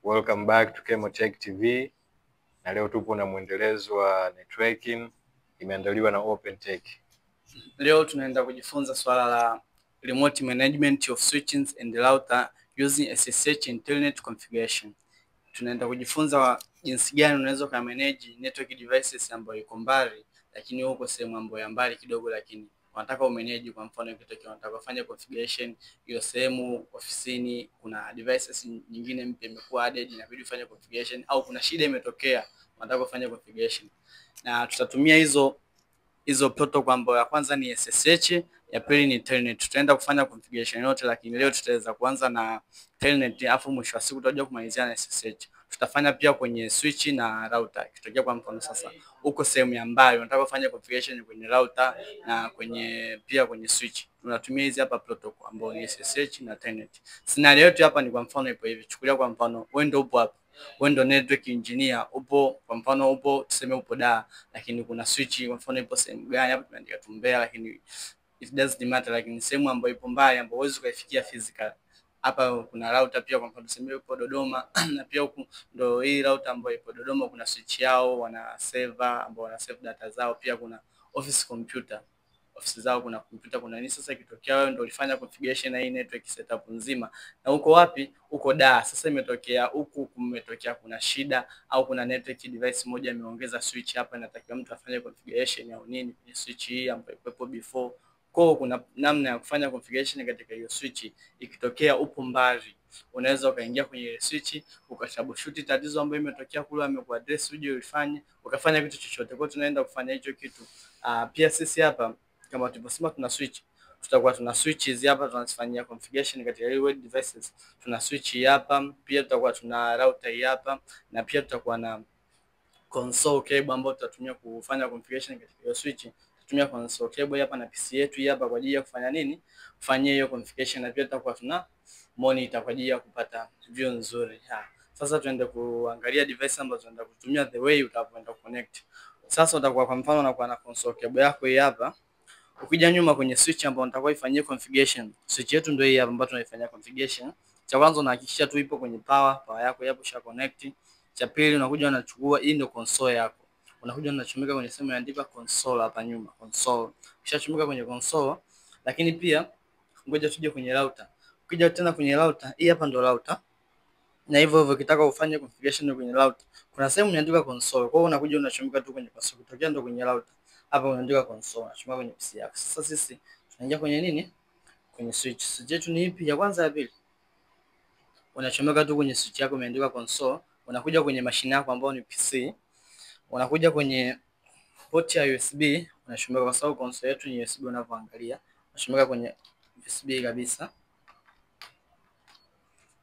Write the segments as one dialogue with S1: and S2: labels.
S1: Welcome back to Chemotech TV, na leo tupo na mwendelezo wa networking, imeandaliwa na OpenTech.
S2: Leo tunaenda kujifunza swala la remote management of switches and router using SSH internet configuration. Tunaenda kujifunza jinsi gani unaweza ka manage network devices ambayo iko mbali, lakini huko sehemu ambayo ya mbali kidogo, lakini unataka umanage. Kwa mfano ikitokea unataka kufanya configuration hiyo sehemu ofisini, kuna devices nyingine mpya imekuwa added, inabidi ufanye configuration, au kuna shida imetokea unataka kufanya configuration, na tutatumia hizo protocol ambayo ya kwanza ni SSH, ya pili ni Telnet. Tutaenda kufanya configuration yote, lakini leo tutaweza kuanza na Telnet, afu mwisho wa siku tutaje kumalizia na SSH. Tutafanya pia kwenye switch na router. Kitokea kwa mfano sasa uko sehemu ya mbali unataka kufanya configuration kwenye router na pia kwenye switch, tunatumia hizi hapa protocol ambayo ni SSH na Telnet. Scenario yetu hapa ni kwa mfano ipo hivi. Chukulia kwa mfano wewe ndio upo hapa, wewe ndio network engineer, upo kwa mfano upo tuseme upo Dar, lakini kuna switch kwa mfano ipo sehemu gani hapa tumeandika tu Mbeya, lakini it doesn't matter, lakini sehemu ambayo ipo mbali ambayo huwezi kuifikia physical. Hapa kuna router pia kwa mfano tuseme ipo Dodoma na pia huku ndio hii router ambayo ipo Dodoma, kuna switch yao, wana server ambao wana save data zao, pia kuna office computer, ofisi zao kuna computer, kuna nini. Sasa ikitokea wewe ndio ulifanya configuration na hii network setup nzima, na uko wapi? Uko Dar. Sasa imetokea huku kumetokea kuna shida, au kuna network device moja imeongeza switch hapa, inatakiwa mtu afanye configuration au nini kwenye switch hii ambayo ipo before. Kwa kuna namna ya kufanya configuration katika hiyo switch. Ikitokea upo mbali, unaweza ukaingia kwenye ile switch ukashabutshuti tatizo ambayo imetokea kule, amekuaddress uje ulifanye, ukafanya kitu chochote. Kwa tunaenda kufanya hicho kitu. Pia sisi hapa kama tulivyosema tuna switch, tutakuwa tuna switch hizi hapa tunazifanyia configuration katika ile web devices. Tuna switch hapa, pia tutakuwa tuna router hii hapa, na pia tutakuwa na console cable ambayo tutatumia kufanya configuration katika hiyo switch. Tutatumia console cable hapa na PC yetu hii hapa kwa ajili ya kufanya nini? Kufanyia hiyo configuration, na pia tutakuwa tuna monitor kwa ajili ya kupata view nzuri. Sasa tuende kuangalia device ambazo tunaenda kutumia the way utakwenda connect. Sasa utakuwa kwa mfano unakuwa na console cable yako hii hapa. Ukija nyuma kwenye switch ambayo nitakuwa ifanyie configuration, switch yetu ndio hii hapa ambayo tunaifanyia configuration. Cha kwanza unahakikisha tu ipo kwenye power yako hapo sha connect. Cha pili unakuja unachukua, hii ndio console yako, unakuja unachomeka kwenye sehemu imeandikwa console hapa nyuma, console. Ukishachomeka kwenye console, lakini pia ngoja tuje kwenye router. Ukija tena kwenye router, hii hapa ndio router, na hivyo ukitaka ufanye configuration kwenye router kuna sehemu imeandikwa console. Kwa hiyo unakuja unachomeka tu kwenye console, kutokea ndio kwenye router hapa unaandika console, unachomeka kwenye PC yako. Sasa sisi tunaingia kwenye nini? Kwenye switch. Switch yetu ni ipi? Ya kwanza ya pili? Unachomeka tu kwenye switch yako imeandikwa console, unakuja kwenye mashine yako ambayo ni PC, unakuja kwenye port ya USB, unachomeka kwa sababu console yetu ni USB unavyoangalia. Unachomeka kwenye USB kabisa.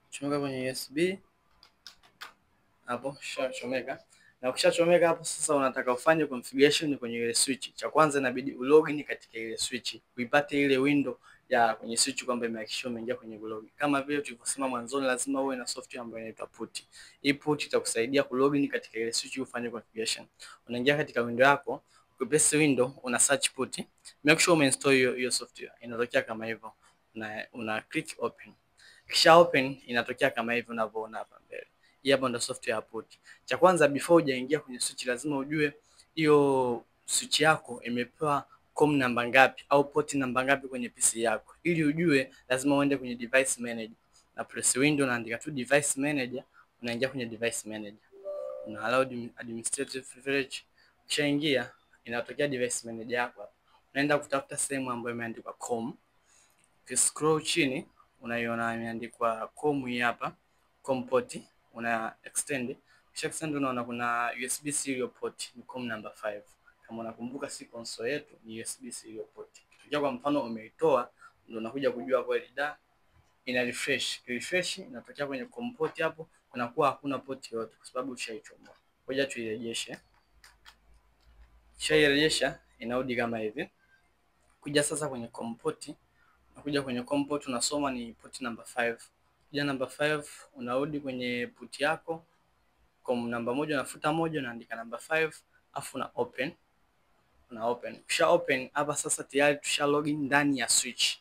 S2: Unachomeka kwenye USB hapo, shachomeka. Na ukishachomeka hapo sasa unataka ufanye configuration kwenye ile switch. Cha kwanza inabidi ulogin katika ile switch, uipate ile window ya kwenye switch kwamba imehakikisha umeingia kwenye login. Kama vile tulivyosema mwanzoni, lazima uwe na software ambayo inaitwa put. Hii put itakusaidia kulogin katika ile switch ufanye configuration. Unaingia katika window yako, ukipress window una search put. Make sure umeinstall hiyo software. Inatokea kama hivyo. Una click open. Kisha open inatokea kama hivyo unavyoona hapa mbele. Hii hapa ndio software ya port. Cha kwanza before hujaingia kwenye switch lazima ujue hiyo switch yako imepewa COM namba ngapi au port namba ngapi kwenye PC yako. Ili ujue lazima uende kwenye device manager. Na press window naandika tu device manager, unaingia kwenye device manager. Una allow administrative privilege. Ukishaingia inatokea device manager yako hapa. Unaenda kutafuta sehemu ambayo imeandikwa COM. Ukiscroll chini unaiona imeandikwa COM hii hapa, COM port. Una extend, kisha extend unaona kuna USB serial port ni COM number 5. Kama unakumbuka si console yetu ni USB serial port. Tukija kwa mfano umeitoa, ndio unakuja kujua kweli da ina refresh. Refresh inatokea kwenye COM port hapo, kunakuwa hakuna port yote kwa sababu ushaichomoa. Ngoja tuirejeshe. Shairejesha inarudi kama hivi. Kuja sasa kwenye COM port, unakuja kwenye COM port unasoma ni port number 5. Kuja number 5 unarudi kwenye put yako, COM namba 1 unafuta 1 unaandika number 5 afu na open. Kisha open hapa sasa tayari tusha login ndani ya switch.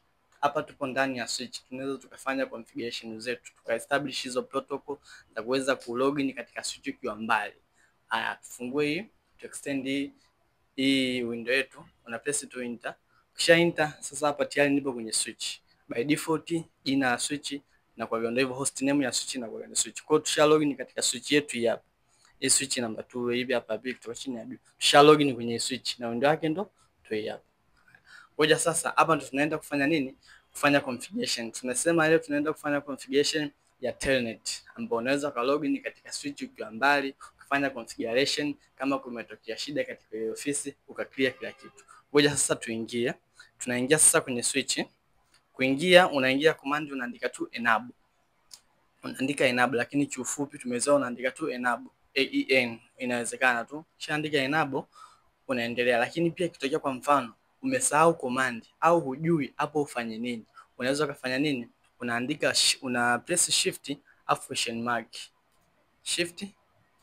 S2: hapa tupo ndani ya switch, tunaweza tukafanya configuration zetu, tukaestablish hizo protocol za kuweza kulogin katika switch ukiwa mbali. Haya, tufungue hii, tu extend hii window yetu, una press to enter. Kisha enter, sasa hapa tayari nipo kwenye switch. By default jina la switch na kwa ndio hivyo host name ya switch na kwa switch. Kwa hiyo tusha login katika switch yetu hii hapa. Hii switch number 2 hivi hapa big kutoka chini ya juu. Tusha login kwenye switch na window yake ndo tu hii hapa. Ngoja sasa hapa ndo tunaenda kufanya nini? Kufanya configuration. Tunasema leo tunaenda kufanya configuration ya telnet ambapo unaweza ka login katika switch ukiwa mbali, kufanya configuration kama kumetokea shida katika ile ofisi, ukaclear kila kitu. Ngoja sasa tuingie. Tunaingia sasa kwenye switch. Kuingia unaingia command unaandika tu enable. Unaandika enable lakini kiufupi tumezoea unaandika tu enable. AEN inawezekana tu. Kisha andika enable unaendelea, lakini pia ikitokea kwa mfano umesahau command au hujui hapo ufanye nini, unaweza kufanya nini? Unaandika una press shift afu question mark. Shift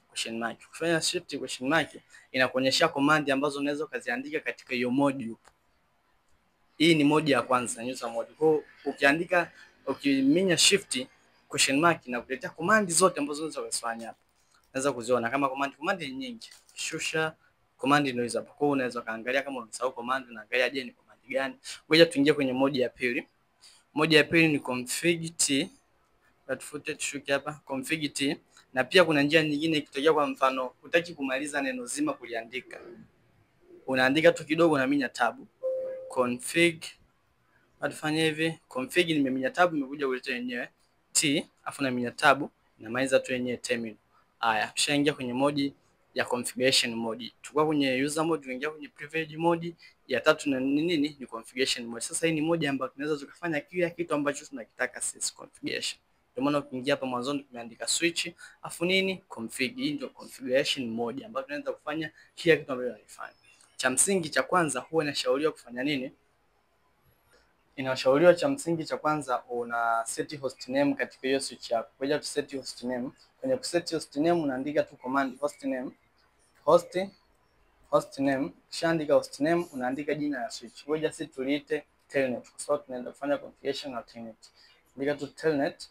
S2: question mark. Kufanya shift question mark inakuonyesha command ambazo unaweza kuziandika katika hiyo module. Hii ni mode ya kwanza, user mode. Kwa ukiandika ukiminya shift question mark inakuletea command zote ambazo unaweza kufanya hapa. Unaweza kuziona kama command ni nyingi. Shusha command ndio hizo hapo. Kwa hiyo unaweza kaangalia kama unasahau command unaangalia je ni command gani. Ngoja tuingie kwenye mode ya pili. Mode ya pili ni config t. Tafute tushuke hapa config t, na pia kuna njia nyingine ikitokea kwa mfano hutaki kumaliza neno zima kuliandika. Unaandika tu kidogo na minya tab. Config atufanye hivi, config nimeminya tab imekuja kuleta yenyewe t, afu na minya tab na maliza tu yenyewe terminal. Haya, tushaingia kwenye mode ya configuration mode. Tukua kwenye user mode, tuingia kwenye privilege mode. Ya tatu na nini? Ni configuration mode. Sasa hii ni mode ambayo tunaweza tukafanya kila kitu ambacho tunakitaka sisi configuration. Ndio maana ukiingia hapa mwanzo tumeandika switch, afu nini? Config. Hii ndio configuration mode ambayo tunaweza kufanya kila kitu ambacho tunafanya. Cha msingi cha kwanza huwa inashauriwa kufanya nini? Inashauriwa cha msingi cha kwanza una set host name katika hiyo switch yako. Ngoja tu set host name. Kwenye ku set host name unaandika tu command host name. Host name, kisha andika host name, unaandika jina la switch. Ngoja sisi tuliite telnet kwa sababu tunaenda kufanya configuration na telnet. Andika tu telnet.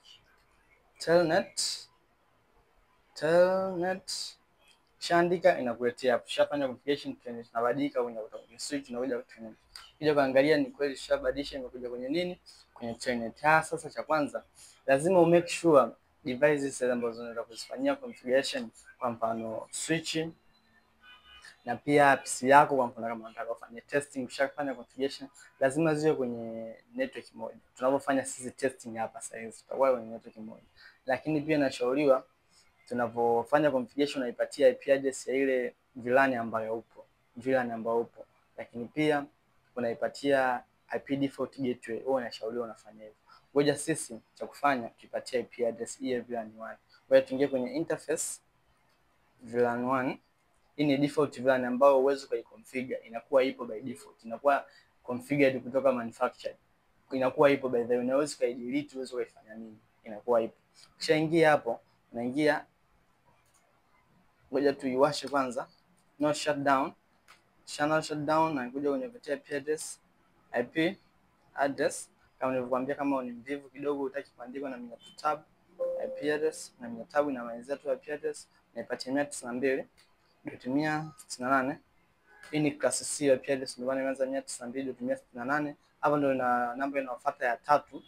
S2: Kisha andika inakuletea hapo. Ushafanya configuration telnet na badilika kwenye switch na kuja telnet. Kija kuangalia ni kweli shabadilisha imekuja kwenye nini? Kwenye telnet. Sasa cha kwanza lazima umake sure devices ambazo unataka kuzifanyia configuration, kwa mfano switch na pia PC yako, kwa mfano kama unataka kufanya testing, ushafanya configuration, lazima ziwe kwenye network moja. Tunapofanya sisi testing hapa sasa hivi tutakuwa kwenye network moja. Lakini pia nashauriwa tunapofanya configuration unaipatia IP address ya ile VLAN ambayo upo. Lakini pia unaipatia IP default gateway. Wewe unashauriwa unafanya hivyo. Ngoja sisi cha kufanya tuipatie IP address ya VLAN 1. Ngoja tuingie kwenye interface VLAN 1. Hii ni default VLAN ambayo uwezo kuiconfigure, inakuwa ipo by default, inakuwa configured kutoka manufacturer, inakuwa ipo by the way, unaweza kuidelete, uwezo kuifanya nini, inakuwa ipo. Kisha ingia hapo, unaingia, ngoja tuiwashe kwanza, no shutdown, channel shutdown, na kuja kwenye IP address kama nilivyokuambia, kama ni mvivu kidogo utaki kuandika na mia tab IP address na mia tab inamalizia tu IP address, naipatia 192.168. Hii ni class C ya IP address, ndio maana imeanza 192.168. Hapo ndio na namba inayofuata ya tatu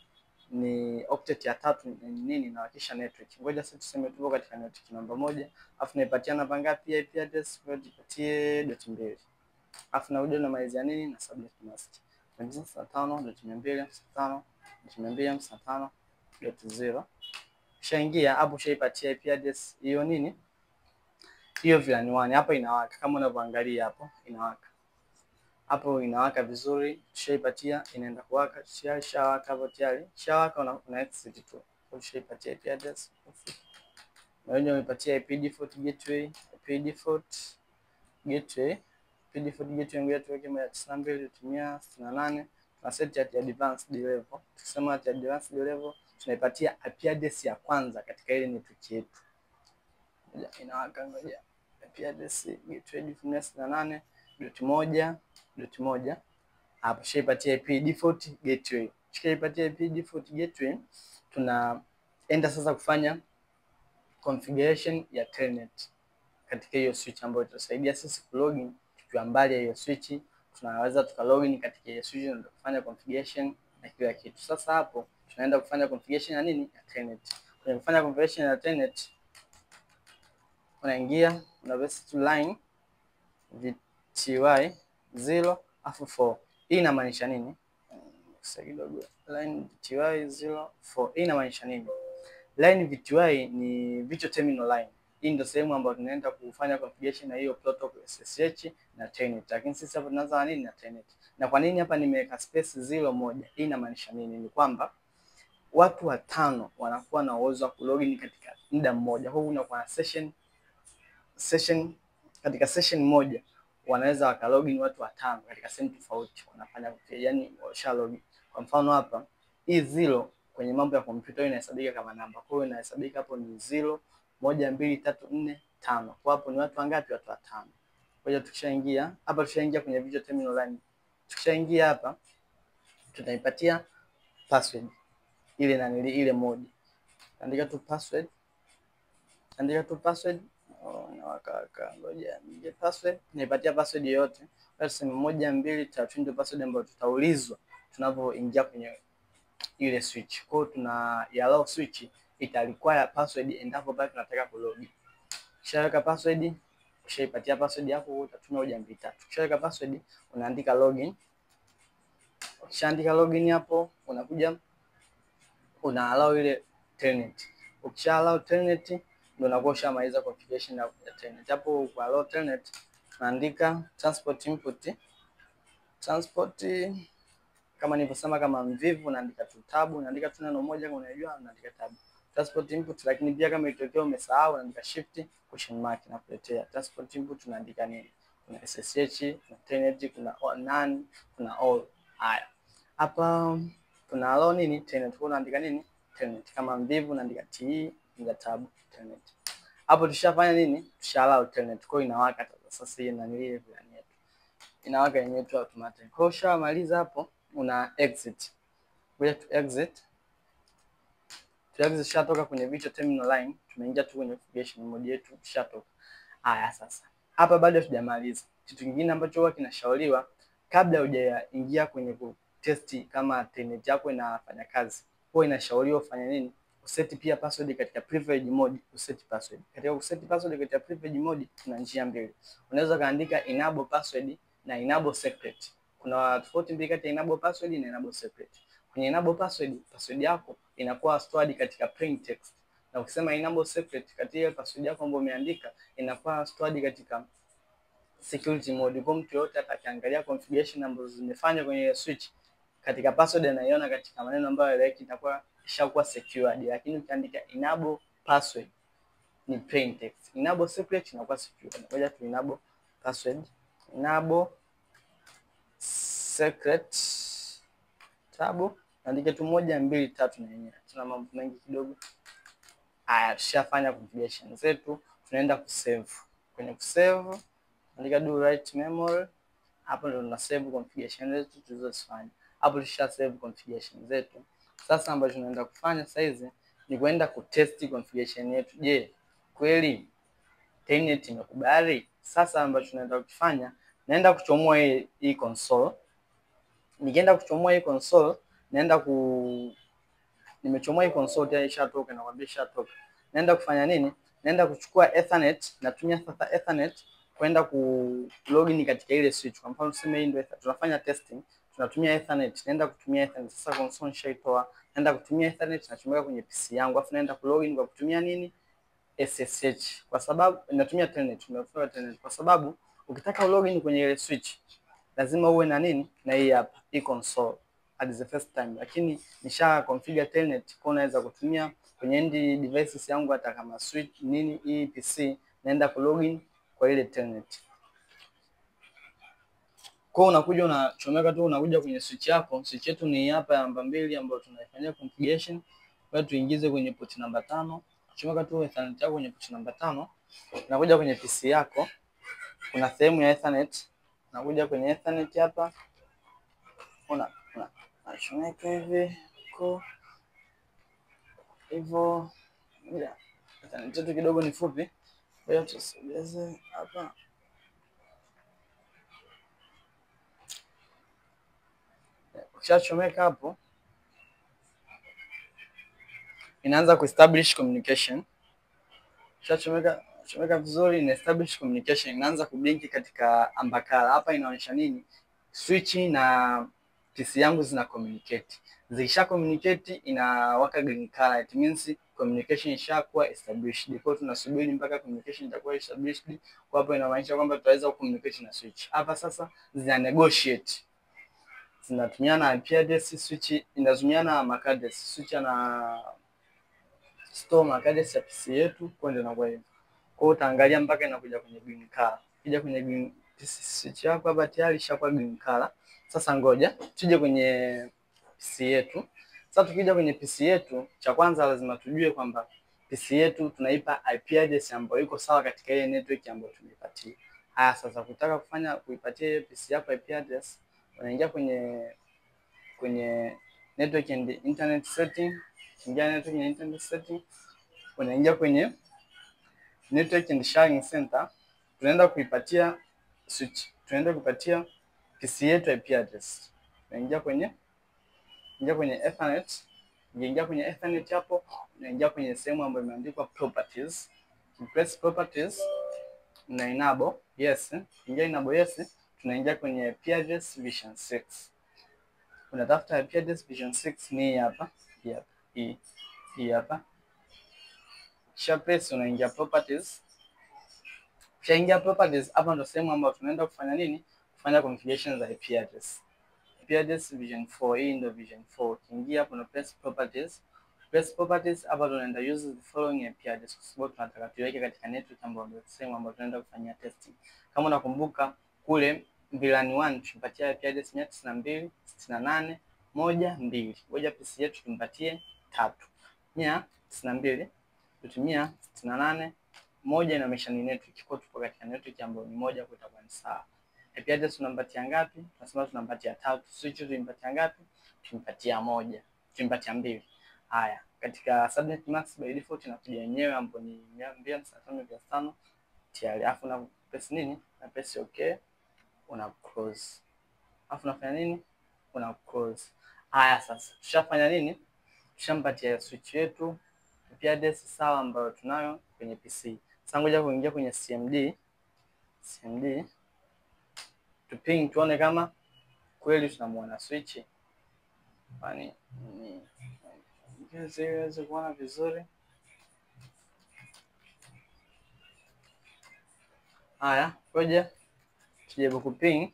S2: ni octet ya tatu ni nini, na kisha network. Ngoja sasa tuseme tupo katika network namba 1, afu naipatia namba ngapi IP address? Ngoja tupatie .2. Afu narudi na malizia nini na subnet mask 5.5.255.255.0. Shaingia hapo, shaipatia IP address hiyo nini, hiyo VLAN 1. Hapa inawaka kama unavyoangalia hapo, inawaka hapo, inawaka vizuri. Shaipatia, inaenda kuwaka, shawaka hapo tayari, shawaka, una exit tu. Shaipatia IP address, na wewe umepatia IP default gateway, ngoja tuweke 192.168. na set ya advanced level. Tukisema at advanced level tunaipatia IP address ya kwanza katika ile network yetu. Inawaka, ngoja IP address gateway 168.1.1. Hapo shaipatia IP default gateway, Tukishaipatia IP default gateway, tunaenda sasa kufanya configuration ya telnet katika hiyo switch ambayo itasaidia sisi kulogin tukiwa mbali ya hiyo switch. Tunaweza tukalogin katika hiyo switch na kufanya configuration na kila kitu. Sasa hapo tunaenda kufanya configuration ya nini? Ya telnet. Kwenye kufanya configuration ya telnet, unaingia unavesi tu line VTY 0 afu 4. Hii inamaanisha nini? Sasa kidogo, line VTY 04. Hii inamaanisha nini? Line VTY ni virtual terminal line. Hii ndio sehemu ambayo tunaenda kufanya configuration na hiyo protocol SSH na telnet. Lakini sisi hapa tunaanza na nini? Na telnet. Na kwa nini hapa nimeweka space 01? Hii inamaanisha nini? Ni kwamba watu 5 wanakuwa na uwezo wa kulogin katika muda mmoja. Kwa hiyo unakuwa na session katika session moja wanaweza wakalogin watu 5 katika sehemu tofauti, wanafanya yani washa login. Kwa mfano hapa hii 0 kwenye mambo ya kompyuta inahesabika kama namba. Kwa hiyo inahesabika hapo ni 0 1 2 3 4 5. Kwa hapo ni watu wangapi? Watu 5. Kwa hiyo tukishaingia hapa, tushaingia kwenye virtual terminal line. Tukishaingia hapa tutaipatia password ile na ile moja. Andika tu password. Na wakaka ngoja nije password. Naipatia password yoyote. Basi 1 2 3 ndio password ambayo tutaulizwa tunapoingia kwenye ile switch. Kwa hiyo tuna allow switch itarequire password endapo pale tunataka kulogin. Ukishaweka password, ukishaipatia password yako utatumia 1 2 3. Ukishaweka password unaandika login. Ukishaandika login hapo unakuja una allow ile telnet. Ukisha allow telnet ndio unakuwa ushamaliza configuration ya telnet. Hapo kwa allow telnet tunaandika transport input. Transport kama nilivyosema, kama mvivu unaandika tu tab, unaandika tu neno moja kama unajua unaandika tab. Transport input, lakini pia kama itokea umesahau unaandika shift question mark na kuletea transport input. Unaandika nini? Kuna SSH, kuna telnet, kuna none, kuna all. Haya. Hapa tuna allow nini? Telnet. Kwa unaandika nini? Telnet. Kama mvivu unaandika te na tab telnet. Hapo tushafanya nini? Tusha allow telnet. Kwa inawaka sasa hii na ile plan yetu. Inawaka yenyewe tu automatic. Kwa ushamaliza hapo una exit. Ngoja tu exit. Shatoka kwenye virtual terminal line, tumeingia tu kwenye configuration mode yetu, shatoka. Haya sasa. Hapa bado hatujamaliza. Kitu kingine ambacho huwa kinashauriwa kabla hujaingia kwenye kutesti kama telnet yako inafanya kazi, huwa inashauriwa ufanye nini? Uset pia password katika privilege mode, uset password. Katika uset password katika privilege mode kuna njia mbili. Unaweza kaandika enable password na enable secret. Kuna tofauti mbili kati ya enable password na enable secret. Kwenye enable password, password yako inakuwa stored katika plain text. Na ukisema enable secret, katika password yako ambayo umeandika inakuwa stored katika security mode. Kwa mtu yote atakayeangalia configuration ambazo zimefanywa kwenye switch katika password anaiona katika maneno ambayo ile itakuwa ishakuwa secured. Lakini ukiandika enable password ni plain text. Enable secret inakuwa secured. Ngoja tu enable password, enable secret tabu, andike tu 1 2 3 na yenyewe. Tuna mambo mengi kidogo. Haya, tushafanya configuration zetu, tunaenda kusave. Kwenye kusave andika do write memory. Hapo ndio tuna save configuration zetu tulizofanya. Hapo tusha save configuration zetu. Sasa ambacho tunaenda kufanya sasa hizi ni kwenda kutest configuration yetu. Je, kweli telnet imekubali? Sasa ambacho tunaenda kufanya, naenda kuchomoa hii console. Nikienda kuchomoa hii console, nimechomoa hii console tayari ishatoka, nakwambia ishatoka. Naenda kufanya nini? Naenda kuchukua Ethernet, natumia sasa Ethernet kwenda ku login katika ile switch. Kwa mfano tuseme hii ndio tunafanya testing, tunatumia Ethernet. Naenda kutumia Ethernet. Sasa console nishaitoa, naenda kutumia Ethernet, nachomeka kwenye PC yangu, afu naenda ku login kwa kutumia nini? SSH. Kwa sababu natumia telnet, tumefunga telnet kwa sababu ukitaka login kwenye ile switch lazima uwe na nini? Na hii hapa, hii console at the first time. Lakini nisha configure telnet, kwa unaweza kutumia kwenye ndi devices yangu hata kama switch nini hii PC, naenda ku login kwa ile telnet. Kwa unakuja unachomeka tu, unakuja kwenye switch yako. Switch yetu ni hapa namba 2 ambayo tunaifanyia configuration. Kwa tuingize kwenye port namba 5. Chomeka tu Ethernet yako kwenye port namba 5. Unakuja kwenye PC yako. Kuna sehemu ya Ethernet. Unakuja kwenye Ethernet hapa. Nachomeka hivi ko hivyo. Internet kidogo ni fupi, kwa hiyo tusogeze hapa. Ukishachomeka hapo, inaanza kuestablish communication. Ukishachomeka vizuri, ina establish communication, inaanza kublink katika amber color. Hapa inaonyesha nini? Switch na PC yangu zina communicate. Zikisha communicate inawaka green color. It means communication ishakuwa established. Kwa tunasubiri mpaka communication itakuwa established. Kwa hapo inamaanisha kwamba tutaweza communicate na switch. Hapa sasa zina negotiate. Zinatumiana IP address, switch inazumiana MAC address. Switch na store MAC address ya PC yetu kwenda na kwa hivyo. Kwa hiyo utaangalia mpaka inakuja kwenye green color. Kija kwenye green switch yako hapa tayari ishakuwa green color. Sasa ngoja tuje kwenye PC yetu. Sasa tukija kwenye PC yetu, cha kwanza lazima tujue kwamba PC yetu tunaipa IP address ambayo iko sawa katika ile network ambayo tumeipatia. Haya, sasa kutaka kuipatia ile PC yako IP address, unaingia kwenye network and internet setting. Ingia network and internet setting, unaingia kwenye network and sharing center, tunaenda kuipatia switch, tunaenda kuipatia PC yetu IP address. Unaingia kwenye Ethernet. Ukiingia kwenye Ethernet hapo, unaingia kwenye sehemu ambayo imeandikwa properties. Press properties na enable yes. Ingia enable yes, tunaingia kwenye IP address version 6. Unatafuta IP address version 6 ni hapa. Hii hapa. Kisha press unaingia properties. Kisha ingia properties, hapa ndo sehemu ambayo tunaenda kufanya nini? Kufanya configuration za IP address. IP address version 4, hii ndo version 4. Ukiingia hapo na press properties. Press properties, hapa tunaenda use the following IP address kwa sababu tunataka tuweke katika network ambayo ndio sehemu ambayo tunaenda kufanyia testing. Kama unakumbuka kule VLAN 1 tumpatia IP address 192.168.1.2. Ngoja PC yetu tumpatie 3. 192.168.1 inaonyesha ni network, kwa tupo katika network ambayo ni moja, kwa itakuwa ni sawa. IP address tunampatia ngapi? Tunasema tunampatia 3. Switch tunampatia ngapi? Tunampatia 1. Tunampatia 2. Haya, katika subnet mask by default inakuja yenyewe ambapo ni 255 tayari. Alafu na press nini? Na press okay, una close. Alafu unafanya nini? Una close. Haya, sasa tushafanya nini? Tushampatia switch yetu IP address sawa ambayo tunayo kwenye PC. Sasa ngoja kuingia kwenye CMD tuping tuone kama kweli tunamuona switch. Kwani niweze kuona vizuri. Haya, ngoja tujaribu kuping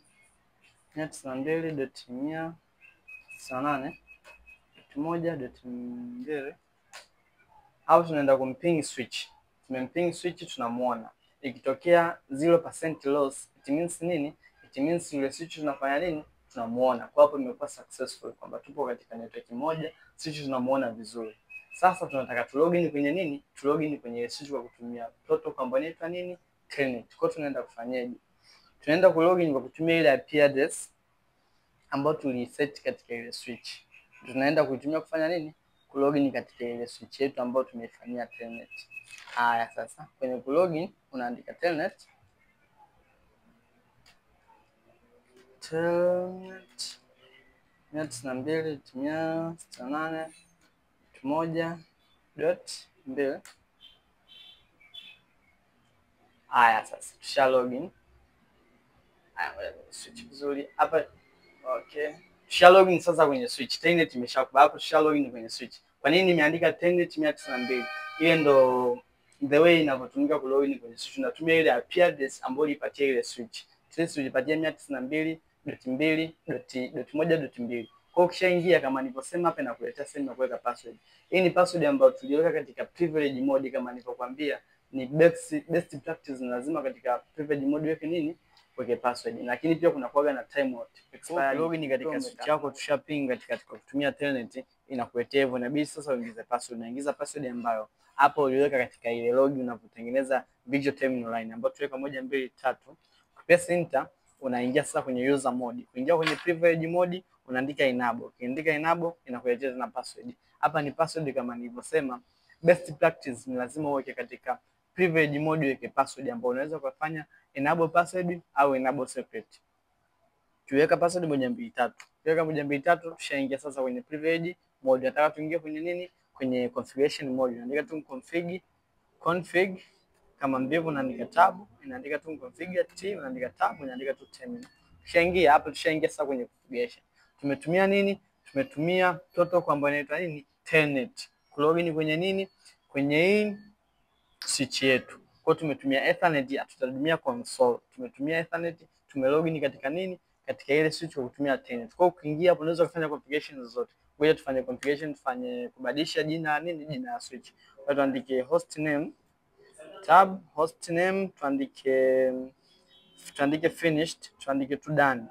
S2: 192.168.1.2 au tunaenda kumping switch. Tumemping switch, tunamuona. Ikitokea 0% loss, it means nini? It means ile switch tunafanya nini? Tunamuona. Kwa hapo imekuwa successful kwamba tupo katika network moja, switch tunamuona vizuri. Sasa tunataka tu login kwenye nini? Tu login kwenye switch kwa kutumia protocol ambayo inaitwa nini? Telnet. Kwa tunaenda kufanyaje? Tunaenda ku login kwa kutumia ile IP address ambayo tuliset katika ile switch. Tunaenda kuitumia kufanya nini? Ku login katika ile switch yetu ambayo tumeifanyia telnet. Haya, sasa kwenye ku login unaandika telnet 192.168.1.2. Haya, sasa tusha login. Haya, switch vizuri hapa. Okay, tusha login sasa kwenye switch. Telnet imeshakuwa hapo, tusha login kwenye switch. Kwa nini nimeandika telnet 192? Ile ndo the way inavyotumika ku login kwenye switch. Unatumia ile IP address ambayo ulipatia ile switch. Sisi tulipatia 192.1.2. Kwa ukishaingia kama nilivyosema hapa na kuletea sehemu ya kuweka password. Hii ni password ambayo tuliweka katika privilege mode kama nilivyokuambia. Ni best practice, lazima katika privilege mode weke nini? Weke password. Lakini pia kuna kuaga na timeout. Expire login katika switch yako tushaping katika kutumia telnet inakuletea hivyo, inabidi sasa uingize password. Unaingiza password ambayo hapo uliweka katika ile login unapotengeneza visual terminal line ambayo tuweka 1 2 3. Press enter, unaingia sasa kwenye user mode. Kuingia kwenye privilege mode unaandika enable. Ukiandika enable inakuletea tena password. Hapa ni password kama nilivyosema. Best practice ni lazima uweke katika privilege mode, uweke password ambayo unaweza kufanya enable password au enable secret. Tuweka password 123. Tuweka 123, tushaingia sasa kwenye privilege mode. Nataka tuingie kwenye nini? Kwenye configuration mode. Unaandika tu config kama mbivu, unaandika tab, inaandika tu configure t, unaandika tab, unaandika tu terminal. Tushaingia hapo, tushaingia sasa kwenye configuration. Tumetumia nini? Tumetumia protocol ambayo inaitwa nini? Telnet. Kulogin kwenye nini? Kwenye hii switch yetu. Kwa tumetumia Ethernet, tutatumia console. Tumetumia Ethernet, tumelogin katika nini? Katika ile switch kwa kutumia Telnet. Kwa ukiingia hapo unaweza kufanya configuration zote. Ngoja tufanye configuration, tufanye kubadilisha jina nini? Jina la switch. Kwa tuandike hostname tab, hostname tuandike finished, tuandike tu done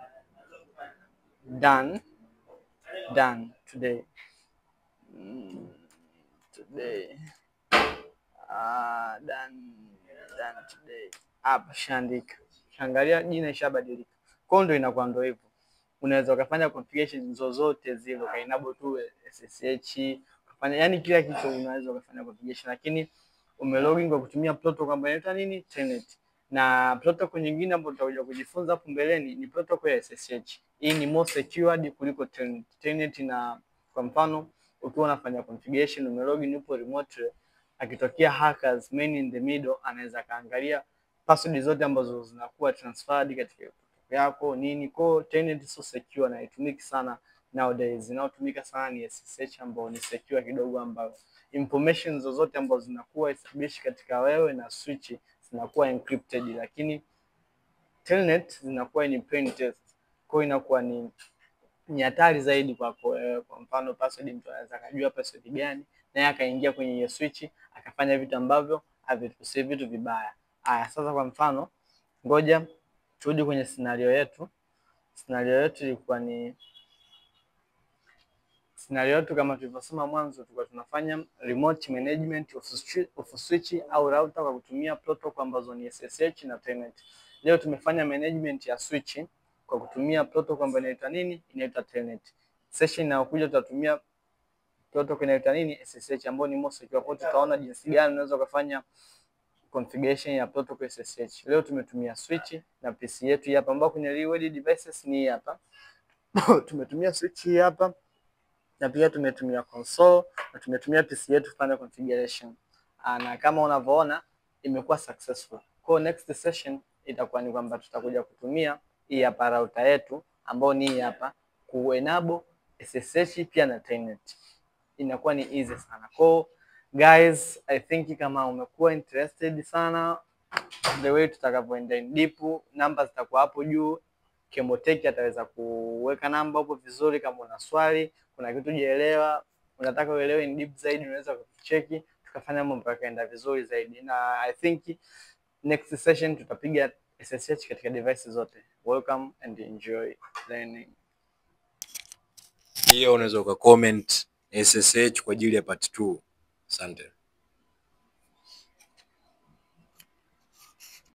S2: today done today. Hapa shaandika, angalia jina ishabadilika. Kwa ndio inakuwa ndio hivyo. Unaweza ukafanya configuration zozote zile, ka enable tu SSH, ukafanya yani kila kitu unaweza ukafanya configuration, lakini umelogin kwa kutumia protocol ambayo inaitwa nini? Telnet. Na protocol nyingine ambayo tutakuja kujifunza hapo mbeleni ni protocol ya SSH. Hii ni more secured kuliko Telnet. Telnet, na kwa mfano ukiwa unafanya configuration umelogin upo remote, akitokea hackers man in the middle anaweza kaangalia password zote ambazo zinakuwa transferred katika yako nini. Kwa Telnet so secure na haitumiki sana nowadays. Inayotumika sana ni SSH ambayo ni secure kidogo, ambayo information zozote ambazo zinakuwa established katika wewe na switch zinakuwa encrypted, lakini Telnet zinakuwa ni plain text. Kwa inakuwa ni hatari zaidi kwako. Kwa mfano password, mtu anaweza kujua password gani na yeye akaingia kwenye hiyo switch akafanya vitu ambavyo havitusii, vitu vibaya. Haya, sasa kwa mfano ngoja turudi kwenye scenario yetu. Scenario yetu ilikuwa ni scenario yetu kama tulivyosema mwanzo, tulikuwa tunafanya remote management of switch au router kwa kutumia protocol ambazo ni SSH na Telnet. Leo tumefanya management ya switch kwa kutumia protocol ambayo inaitwa nini? Inaitwa Telnet. Session inayokuja tutatumia protocol inaitwa nini? SSH, ambayo ni more secure. Kwa tutaona jinsi gani unaweza kufanya configuration ya protocol SSH. Leo tumetumia switch na PC yetu hapa, ambapo kwenye reward devices ni hapa. Tumetumia switch hapa na pia tumetumia console na tumetumia PC yetu kufanya configuration. Na kama unavyoona imekuwa successful. Kwa next session itakuwa ni kwamba tutakuja kutumia hii hapa router yetu ambayo ni hii hapa ku enable SSH pia na Telnet. Inakuwa ni easy sana. Kwa guys, I think kama umekuwa interested sana the way tutakavyoenda in deep, namba zitakuwa hapo juu. Kemotech ataweza kuweka namba hapo vizuri. Kama una swali, kuna kitu hujaelewa, unataka uelewe in deep zaidi, unaweza kucheki tukafanya mambo yakaenda vizuri zaidi. Na I think next session tutapiga SSH katika devices zote. Welcome and enjoy learning.
S1: Pia unaweza ukacomment SSH kwa ajili ya part 2. Asante.